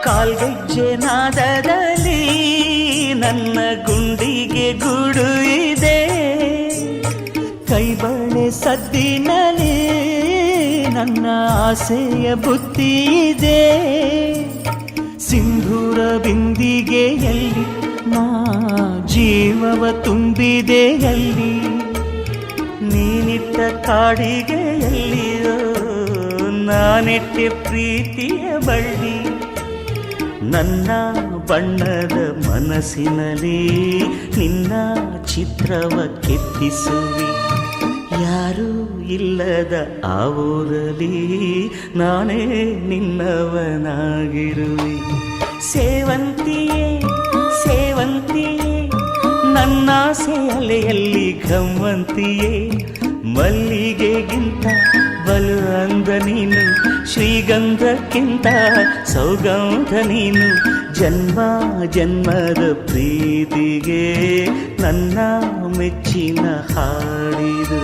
ಕಾಲ್ಗೆಜ್ಜೆ ನಾದದಲ್ಲಿ ನನ್ನ ಗುಂಡಿಗೆ ಗೂಡು ಇದೆ, ಕೈಬಳೆ ಸದ್ದಿನಲ್ಲಿ ನನ್ನ ಆಸೆಯ ಬುತ್ತಿ ಇದೆ. ಸಿಂಧೂರ ಬಿಂದಿಗೆಯಲ್ಲಿ ನಾ ಜೀವವ ತುಂಬಿದೆಯಲ್ಲಿ, ನೀನಿಟ್ಟ ಕಾಡಿಗೆಯಲ್ಲಿಯೋ ನಾನೆಟ್ಟೆ ಪ್ರೀತಿಯ ಬಳ್ಳಿ. ನನ್ನ ಬಣ್ಣದ ಮನಸ್ಸಿನಲ್ಲಿ ನಿನ್ನ ಚಿತ್ರವ ಕೆತ್ತಿಸುವಿ, ಯಾರೂ ಇಲ್ಲದ ಆ ಊರಲ್ಲಿ ನಾನೇ ನಿನ್ನವನಾಗಿರುವೆ. ಸೇವಂತಿಯೇ ಸೇವಂತಿಯೇ ನನ್ನಾಸೆ ಅಲೆಯಲ್ಲಿ ಘಮ್ಮಂತಿಯೇ, ಮಲ್ಲಿಗೆಗಿಂತ ಬಲು ಅಂದ ನೀನು, ಶ್ರೀಗಂಧಕ್ಕಿಂತ ಸೌಗಂಧ ನೀನು. ಜನ್ಮ ಜನ್ಮದ ಪ್ರೀತಿಗೆ ನನ್ನ ಮೆಚ್ಚಿನ ಹಾಡಿದು.